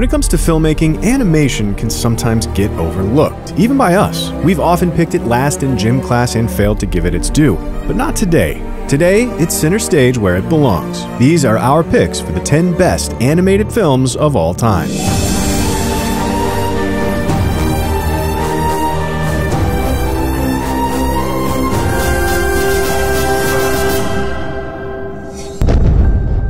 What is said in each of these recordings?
When it comes to filmmaking, animation can sometimes get overlooked, even by us. We've often picked it last in gym class and failed to give it its due, but not today. Today, it's center stage where it belongs. These are our picks for the 10 best animated films of all time.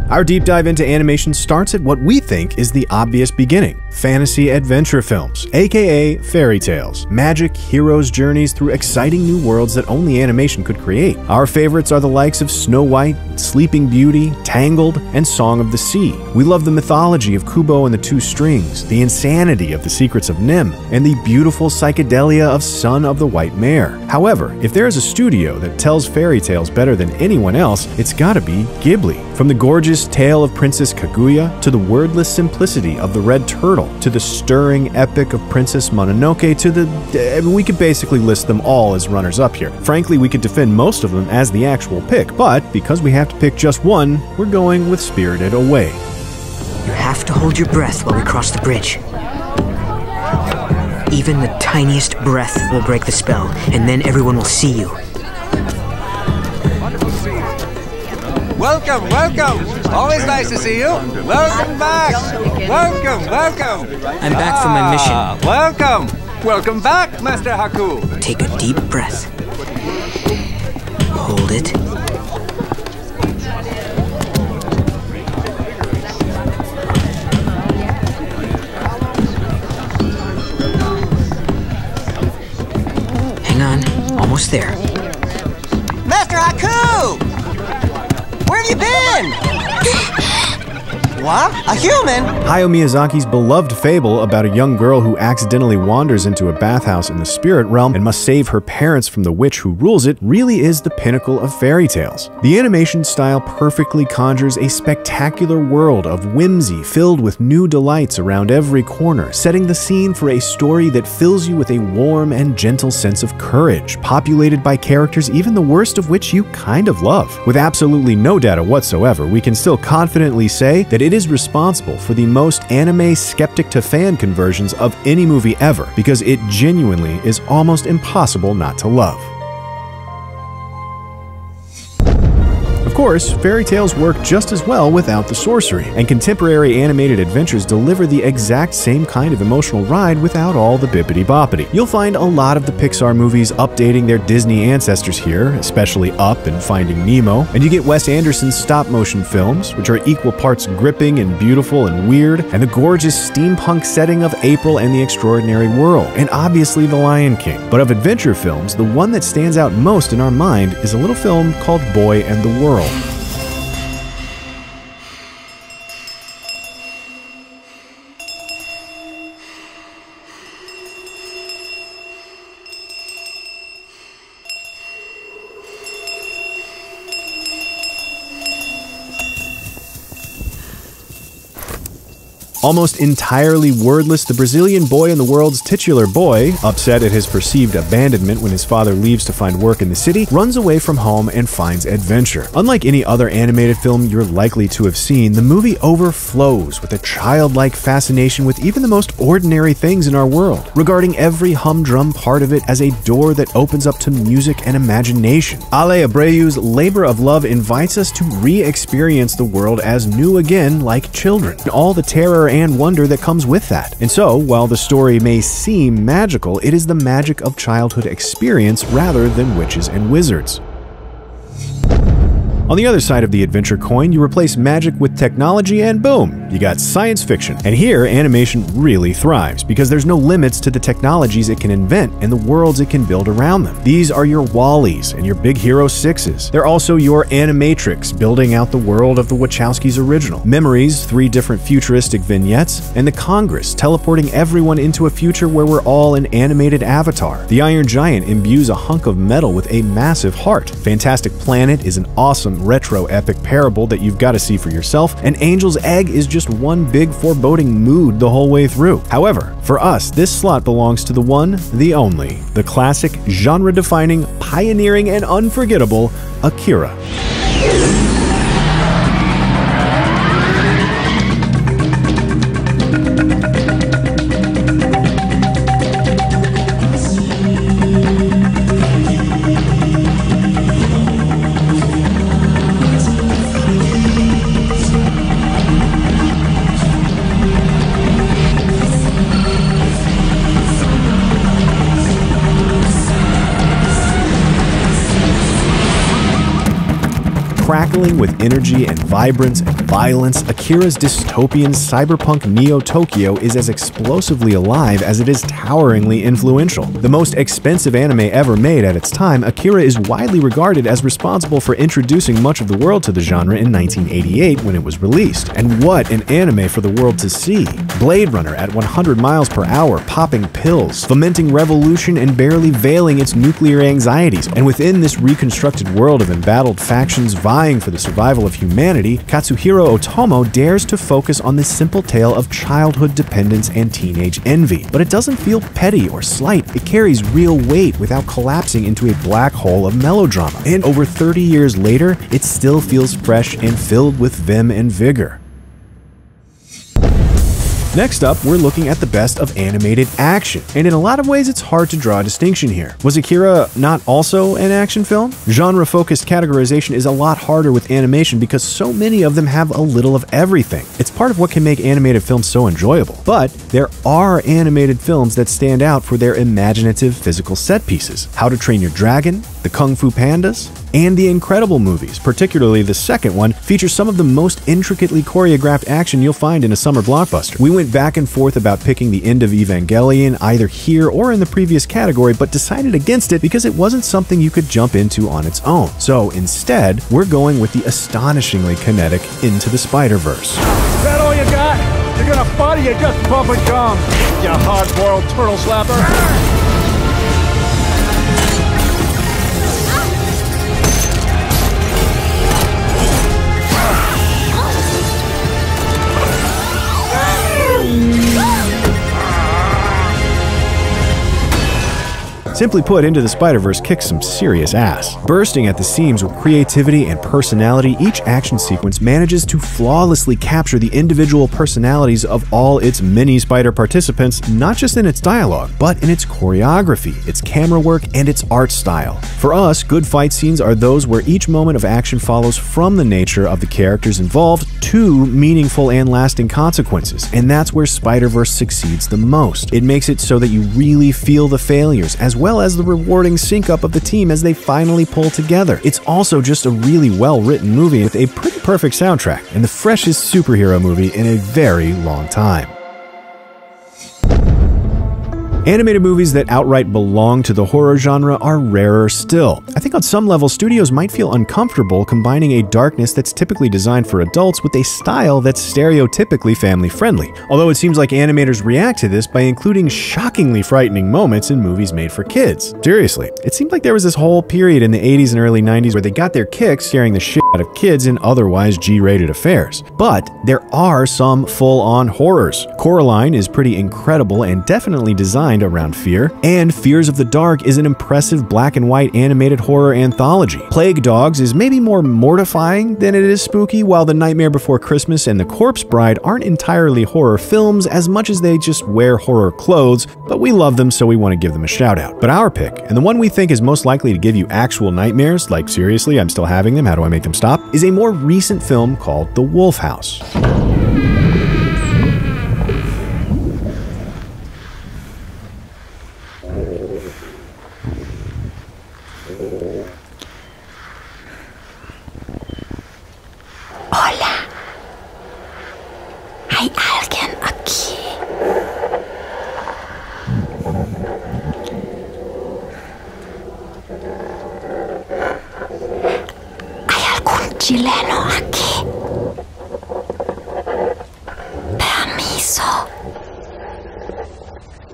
Our deep dive into animation starts at what we think is the obvious beginning: fantasy adventure films, aka fairy tales, magic heroes' journeys through exciting new worlds that only animation could create. Our favorites are the likes of Snow White, Sleeping Beauty, Tangled, and Song of the Sea. We love the mythology of Kubo and the Two Strings, the insanity of The Secrets of Nim, and the beautiful psychedelia of Son of the White Mare. However, if there is a studio that tells fairy tales better than anyone else, it's gotta be Ghibli. From the gorgeous tale of Princess Kaguya, to the wordless simplicity of the Red Turtle, to the stirring epic of Princess Mononoke, to the... we could basically list them all as runners-up here. Frankly, we could defend most of them as the actual pick, but because we have to pick just one, we're going with Spirited Away. You have to hold your breath while we cross the bridge. Even the tiniest breath will break the spell, and then everyone will see you. Welcome, welcome! Always nice to see you. Welcome back. Welcome. I'm back from my mission. Welcome. Welcome back, Master Haku. Take a deep breath. Hold it. Hang on, almost there. Master Haku! Where have you been? What? A human? Hayao Miyazaki's beloved fable about a young girl who accidentally wanders into a bathhouse in the spirit realm and must save her parents from the witch who rules it really is the pinnacle of fairy tales. The animation style perfectly conjures a spectacular world of whimsy filled with new delights around every corner, setting the scene for a story that fills you with a warm and gentle sense of courage, populated by characters even the worst of which you kind of love. With absolutely no data whatsoever, we can still confidently say that it is responsible for the most anime skeptic-to-fan conversions of any movie ever, because it genuinely is almost impossible not to love. Of course, fairy tales work just as well without the sorcery, and contemporary animated adventures deliver the exact same kind of emotional ride without all the bippity-boppity. You'll find a lot of the Pixar movies updating their Disney ancestors here, especially Up and Finding Nemo, and you get Wes Anderson's stop-motion films, which are equal parts gripping and beautiful and weird, and the gorgeous steampunk setting of April and the Extraordinary World, and obviously The Lion King. But of adventure films, the one that stands out most in our mind is a little film called Boy and the World. Almost entirely wordless, the Brazilian boy in the world's titular boy, upset at his perceived abandonment when his father leaves to find work in the city, runs away from home and finds adventure. Unlike any other animated film you're likely to have seen, the movie overflows with a childlike fascination with even the most ordinary things in our world, regarding every humdrum part of it as a door that opens up to music and imagination. Ale Abreu's labor of love invites us to re-experience the world as new again, like children, and all the terror and wonder that comes with that. And so, while the story may seem magical, it is the magic of childhood experience rather than witches and wizards. On the other side of the adventure coin, you replace magic with technology and boom, you got science fiction. And here, animation really thrives because there's no limits to the technologies it can invent and the worlds it can build around them. These are your Wall-E's and your Big Hero 6s. They're also your Animatrix, building out the world of the Wachowskis' original. Memories, 3 different futuristic vignettes, and the Congress, teleporting everyone into a future where we're all an animated avatar. The Iron Giant imbues a hunk of metal with a massive heart. Fantastic Planet is an awesome retro epic parable that you've got to see for yourself, and Angel's Egg is just one big foreboding mood the whole way through. However, for us, this slot belongs to the one, the only, the classic, genre-defining, pioneering, and unforgettable Akira. Crackling with energy and vibrance and violence, Akira's dystopian cyberpunk Neo-Tokyo is as explosively alive as it is toweringly influential. The most expensive anime ever made at its time, Akira is widely regarded as responsible for introducing much of the world to the genre in 1988 when it was released. And what an anime for the world to see! Blade Runner at 100 miles per hour, popping pills, fomenting revolution and barely veiling its nuclear anxieties. And within this reconstructed world of embattled factions vying for the survival of humanity, Katsuhiro Otomo dares to focus on this simple tale of childhood dependence and teenage envy. But it doesn't feel petty or slight, it carries real weight without collapsing into a black hole of melodrama. And over 30 years later, it still feels fresh and filled with vim and vigor. Next up, we're looking at the best of animated action, and in a lot of ways it's hard to draw a distinction here. Was Akira not also an action film? Genre-focused categorization is a lot harder with animation because so many of them have a little of everything. It's part of what can make animated films so enjoyable. But there are animated films that stand out for their imaginative physical set pieces. How to Train Your Dragon, The Kung Fu Pandas, and the Incredible movies, particularly the second one, features some of the most intricately choreographed action you'll find in a summer blockbuster. We went back and forth about picking the end of Evangelion either here or in the previous category, but decided against it because it wasn't something you could jump into on its own. So instead, we're going with the astonishingly kinetic Into the Spiderverse. Is that all you got? You're gonna fight or you just bump and gum, you hard-boiled turtle slapper? Simply put, Into the Spider-Verse kicks some serious ass. Bursting at the seams with creativity and personality, each action sequence manages to flawlessly capture the individual personalities of all its mini Spider participants, not just in its dialogue, but in its choreography, its camera work, and its art style. For us, good fight scenes are those where each moment of action follows from the nature of the characters involved to meaningful and lasting consequences, and that's where Spider-Verse succeeds the most. It makes it so that you really feel the failures, as well as the rewarding sync-up of the team as they finally pull together. It's also just a really well-written movie with a pretty perfect soundtrack, and the freshest superhero movie in a very long time. Animated movies that outright belong to the horror genre are rarer still. I think on some level, studios might feel uncomfortable combining a darkness that's typically designed for adults with a style that's stereotypically family-friendly. Although it seems like animators react to this by including shockingly frightening moments in movies made for kids. Seriously, it seemed like there was this whole period in the 80s and early 90s where they got their kicks scaring the shit out of kids in otherwise G-rated affairs. But there are some full-on horrors. Coraline is pretty incredible and definitely designed around fear, and Fears of the Dark is an impressive black and white animated horror anthology. Plague Dogs is maybe more mortifying than it is spooky, while The Nightmare Before Christmas and The Corpse Bride aren't entirely horror films as much as they just wear horror clothes, but we love them so we want to give them a shout out. But our pick, and the one we think is most likely to give you actual nightmares, like seriously, I'm still having them, how do I make them stop, is a more recent film called The Wolf House. Hola. ¿Hay alguien aquí? ¿Hay algún chileno aquí? Permiso.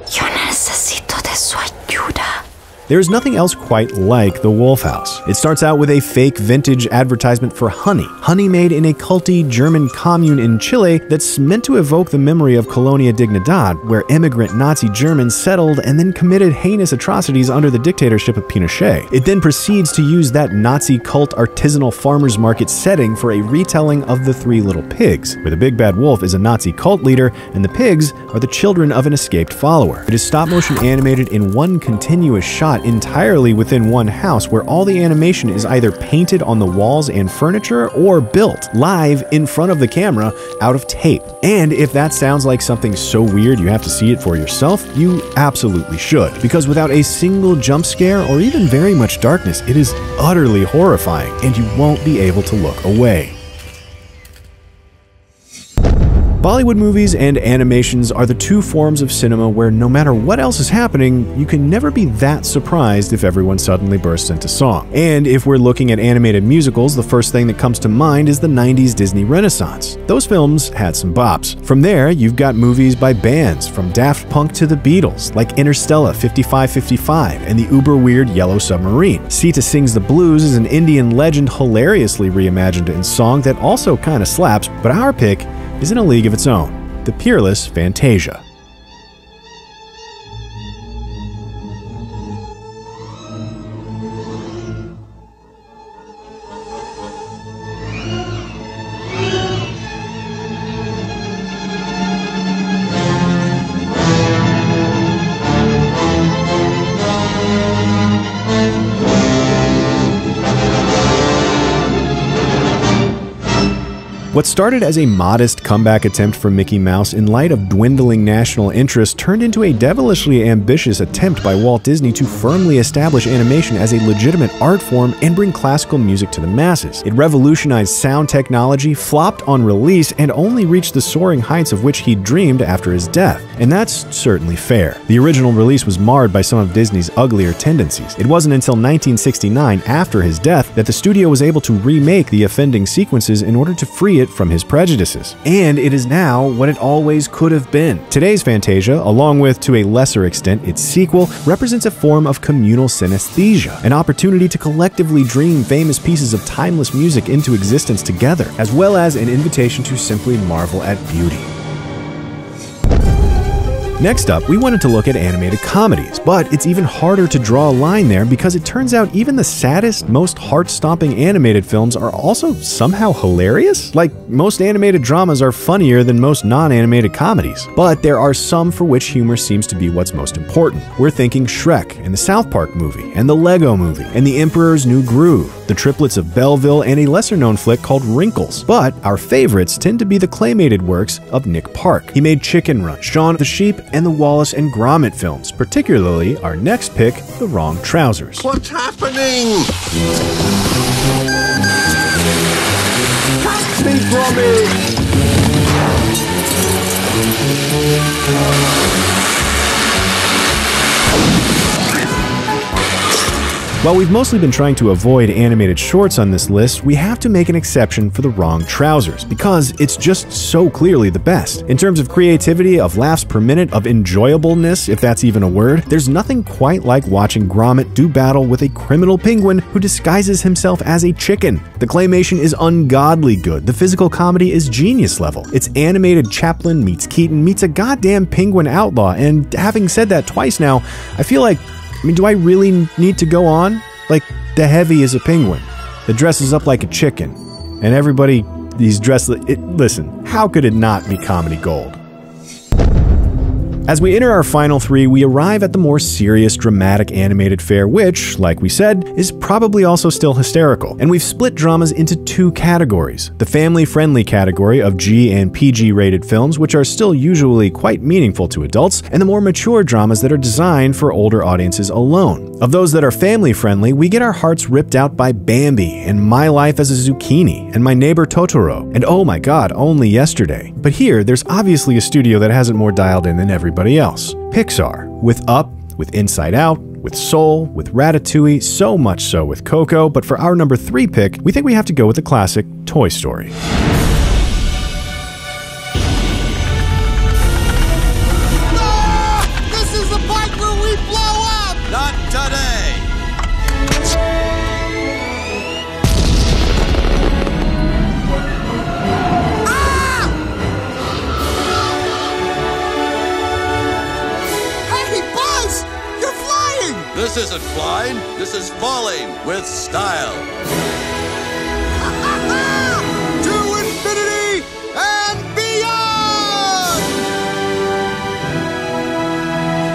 Yo necesito de su ayuda. There's nothing else quite like The Wolf House. It starts out with a fake vintage advertisement for honey. Honey made in a culty German commune in Chile that's meant to evoke the memory of Colonia Dignidad, where immigrant Nazi Germans settled and then committed heinous atrocities under the dictatorship of Pinochet. It then proceeds to use that Nazi cult artisanal farmers market setting for a retelling of The Three Little Pigs, where the big bad wolf is a Nazi cult leader and the pigs are the children of an escaped follower. It is stop motion animated in one continuous shot shot entirely within one house where all the animation is either painted on the walls and furniture or built live in front of the camera out of tape. And if that sounds like something so weird you have to see it for yourself, you absolutely should, because without a single jump scare or even very much darkness, it is utterly horrifying and you won't be able to look away. Bollywood movies and animations are the two forms of cinema where no matter what else is happening, you can never be that surprised if everyone suddenly bursts into song. And if we're looking at animated musicals, the first thing that comes to mind is the 90s Disney Renaissance. Those films had some bops. From there, you've got movies by bands, from Daft Punk to the Beatles, like Interstellar 5555 and the uber-weird Yellow Submarine. Sita Sings the Blues is an Indian legend hilariously reimagined in song that also kinda slaps, but our pick is in a league of its own, the peerless Fantasia. What started as a modest comeback attempt for Mickey Mouse in light of dwindling national interest turned into a devilishly ambitious attempt by Walt Disney to firmly establish animation as a legitimate art form and bring classical music to the masses. It revolutionized sound technology, flopped on release, and only reached the soaring heights of which he dreamed after his death. And that's certainly fair. The original release was marred by some of Disney's uglier tendencies. It wasn't until 1969, after his death, that the studio was able to remake the offending sequences in order to free it from his prejudices. And it is now what it always could have been. Today's Fantasia, along with, to a lesser extent, its sequel, represents a form of communal synesthesia, an opportunity to collectively dream famous pieces of timeless music into existence together, as well as an invitation to simply marvel at beauty. Next up, we wanted to look at animated comedies, but it's even harder to draw a line there because it turns out even the saddest, most heart-stomping animated films are also somehow hilarious? Like, most animated dramas are funnier than most non-animated comedies. But there are some for which humor seems to be what's most important. We're thinking Shrek, and the South Park movie, and the Lego movie, and The Emperor's New Groove, the triplets of Belleville, and a lesser-known flick called Wrinkles. But our favorites tend to be the claymated works of Nick Park. He made Chicken Run, Shaun of the Sheep, and the Wallace and Gromit films, particularly our next pick, The Wrong Trousers. What's happening? Catch me, Gromit! While we've mostly been trying to avoid animated shorts on this list, we have to make an exception for The Wrong Trousers, because it's just so clearly the best. In terms of creativity, of laughs per minute, of enjoyableness, if that's even a word, there's nothing quite like watching Gromit do battle with a criminal penguin who disguises himself as a chicken. The claymation is ungodly good, the physical comedy is genius level. It's animated Chaplin meets Keaton meets a goddamn penguin outlaw, and having said that twice now, I feel like, do I really need to go on? Like, the Heavy is a penguin that dresses up like a chicken, and everybody, he's dressed like it. Listen, how could it not be comedy gold? As we enter our final three, we arrive at the more serious, dramatic animated fare, which, like we said, is probably also still hysterical. And we've split dramas into two categories. The family-friendly category of G and PG-rated films, which are still usually quite meaningful to adults, and the more mature dramas that are designed for older audiences alone. Of those that are family-friendly, we get our hearts ripped out by Bambi, and My Life as a Zucchini, and My Neighbor Totoro, and oh my god, Only Yesterday. But here, there's obviously a studio that has it more dialed in than everybody else. Pixar, with Up, with Inside Out, with Soul, with Ratatouille, so much so with Coco, but for our number 3 pick, we think we have to go with the classic Toy Story. This is the part where we blow up! Not today! This isn't flying, this is falling with style. To infinity and beyond!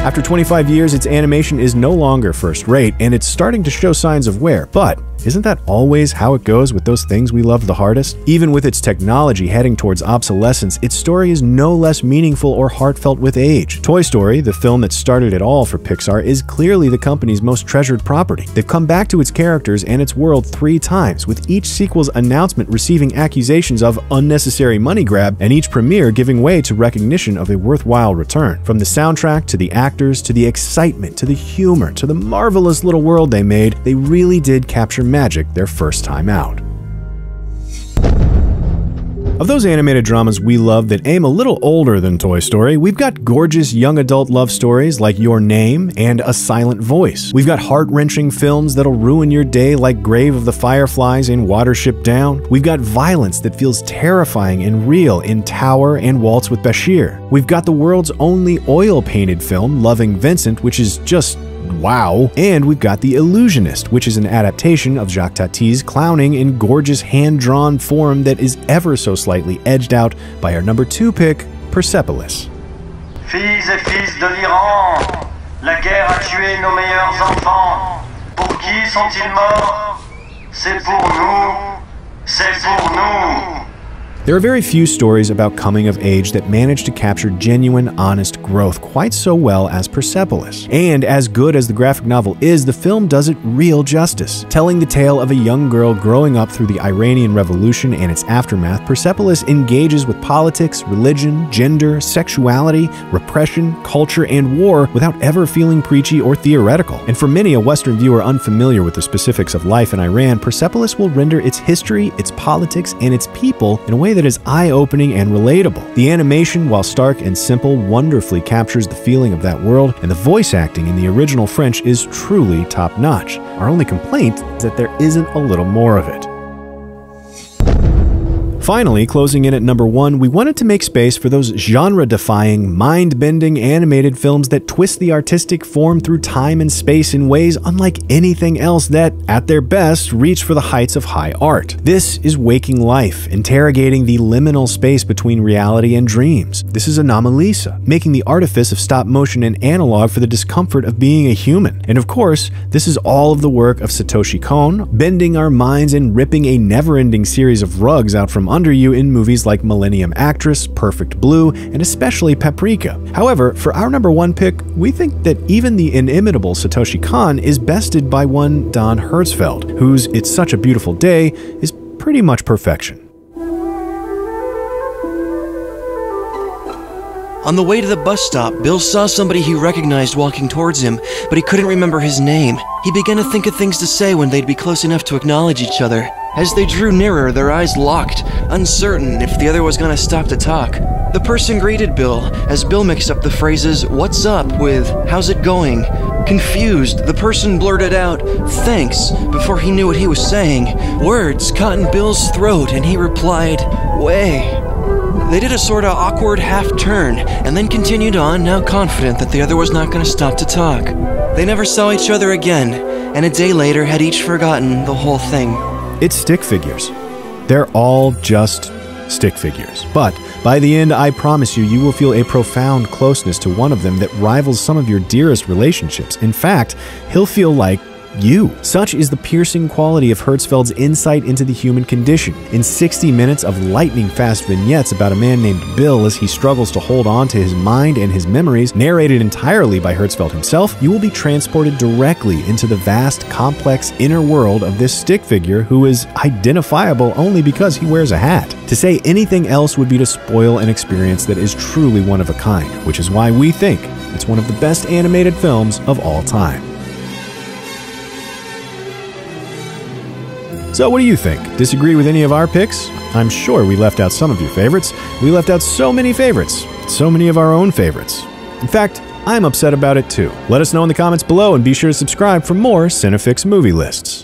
After 25 years, its animation is no longer first-rate, and it's starting to show signs of wear, but isn't that always how it goes with those things we love the hardest? Even with its technology heading towards obsolescence, its story is no less meaningful or heartfelt with age. Toy Story, the film that started it all for Pixar, is clearly the company's most treasured property. They've come back to its characters and its world 3 times, with each sequel's announcement receiving accusations of unnecessary money grab, and each premiere giving way to recognition of a worthwhile return. From the soundtrack, to the actors, to the excitement, to the humor, to the marvelous little world they made, they really did capture magic their first time out. Of those animated dramas we love that aim a little older than Toy Story, we've got gorgeous young adult love stories like Your Name and A Silent Voice. We've got heart-wrenching films that'll ruin your day like Grave of the Fireflies and Watership Down. We've got violence that feels terrifying and real in Tower and Waltz with Bashir. We've got the world's only oil-painted film, Loving Vincent, which is just wow. And we've got The Illusionist, which is an adaptation of Jacques Tati's clowning in gorgeous hand-drawn form that is ever so slightly edged out by our number 2 pick, Persepolis. Filles et fils de l'Iran, la guerre a tué nos meilleurs enfants. Pour qui sont-ils morts? C'est pour nous. C'est pour nous. There are very few stories about coming of age that manage to capture genuine, honest growth quite so well as Persepolis. And as good as the graphic novel is, the film does it real justice. Telling the tale of a young girl growing up through the Iranian Revolution and its aftermath, Persepolis engages with politics, religion, gender, sexuality, repression, culture, and war without ever feeling preachy or theoretical. And for many a Western viewer unfamiliar with the specifics of life in Iran, Persepolis will render its history, its politics, and its people in a way that is eye-opening and relatable. The animation, while stark and simple, wonderfully captures the feeling of that world, and the voice acting in the original French is truly top-notch. Our only complaint is that there isn't a little more of it. Finally, closing in at number 1, we wanted to make space for those genre-defying, mind-bending animated films that twist the artistic form through time and space in ways unlike anything else that, at their best, reach for the heights of high art. This is Waking Life, interrogating the liminal space between reality and dreams. This is Anomalisa, making the artifice of stop-motion an analog for the discomfort of being a human. And of course, this is all of the work of Satoshi Kon, bending our minds and ripping a never-ending series of rugs out from under you in movies like Millennium Actress, Perfect Blue, and especially Paprika. However, for our number 1 pick, we think that even the inimitable Satoshi Kon is bested by one Don Hertzfeldt, whose It's Such a Beautiful Day is pretty much perfection. On the way to the bus stop, Bill saw somebody he recognized walking towards him, but he couldn't remember his name. He began to think of things to say when they'd be close enough to acknowledge each other. As they drew nearer, their eyes locked, uncertain if the other was gonna stop to talk. The person greeted Bill, as Bill mixed up the phrases, "What's up?" with "How's it going?" Confused, the person blurted out, "Thanks," before he knew what he was saying. Words caught in Bill's throat, and he replied, "Way." They did a sorta awkward half-turn, and then continued on, now confident that the other was not gonna stop to talk. They never saw each other again, and a day later had each forgotten the whole thing. It's stick figures. They're all just stick figures. But by the end, I promise you, you will feel a profound closeness to one of them that rivals some of your dearest relationships. In fact, he'll feel like you. Such is the piercing quality of Hertzfeldt's insight into the human condition. In 60 minutes of lightning-fast vignettes about a man named Bill as he struggles to hold on to his mind and his memories, narrated entirely by Hertzfeldt himself, you will be transported directly into the vast, complex inner world of this stick figure who is identifiable only because he wears a hat. To say anything else would be to spoil an experience that is truly one of a kind, which is why we think it's one of the best animated films of all time. So what do you think? Disagree with any of our picks? I'm sure we left out some of your favorites. We left out so many favorites, so many of our own favorites. In fact, I'm upset about it too. Let us know in the comments below and be sure to subscribe for more CineFix movie lists.